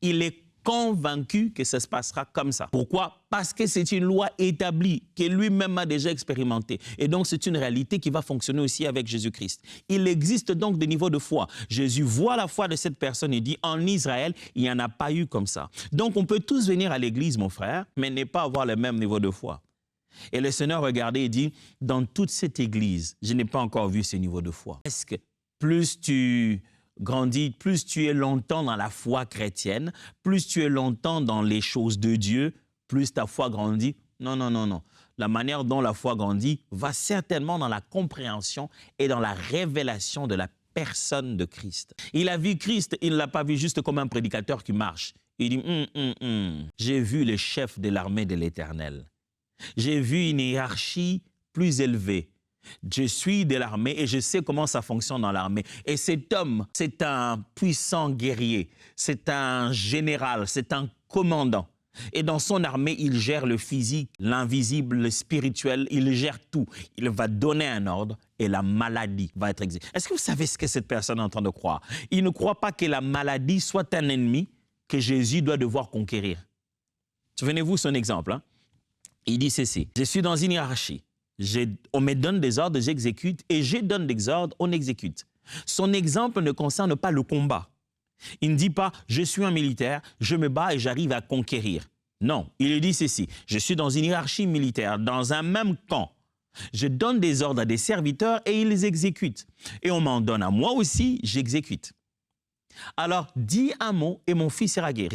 il est convaincu que ça se passera comme ça. Pourquoi? Parce que c'est une loi établie, que lui-même a déjà expérimentée. Et donc, c'est une réalité qui va fonctionner aussi avec Jésus-Christ. Il existe donc des niveaux de foi. Jésus voit la foi de cette personne et dit, en Israël, il n'y en a pas eu comme ça. Donc, on peut tous venir à l'église, mon frère, mais ne pas avoir le même niveau de foi. Et le Seigneur regardait et dit, dans toute cette église, je n'ai pas encore vu ce niveau de foi. Est-ce que plus tu grandis, plus tu es longtemps dans la foi chrétienne, plus tu es longtemps dans les choses de Dieu, plus ta foi grandit? Non, non, non, non. La manière dont la foi grandit va certainement dans la compréhension et dans la révélation de la personne de Christ. Il a vu Christ, il ne l'a pas vu juste comme un prédicateur qui marche. Il dit, j'ai vu le chef de l'armée de l'Éternel. J'ai vu une hiérarchie plus élevée. Je suis de l'armée et je sais comment ça fonctionne dans l'armée. Et cet homme, c'est un puissant guerrier, c'est un général, c'est un commandant. Et dans son armée, il gère le physique, l'invisible, le spirituel, il gère tout. Il va donner un ordre et la maladie va être exécutée. Est-ce que vous savez ce que cette personne est en train de croire? Il ne croit pas que la maladie soit un ennemi que Jésus doit devoir conquérir. Souvenez-vous son exemple, hein? Il dit ceci, je suis dans une hiérarchie. On me donne des ordres, j'exécute, et je donne des ordres, on exécute. Son exemple ne concerne pas le combat. Il ne dit pas, je suis un militaire, je me bats et j'arrive à conquérir. Non, il dit ceci, je suis dans une hiérarchie militaire, dans un même camp. Je donne des ordres à des serviteurs et ils les exécutent. Et on m'en donne à moi aussi, j'exécute. Alors, dis un mot et mon fils sera guéri.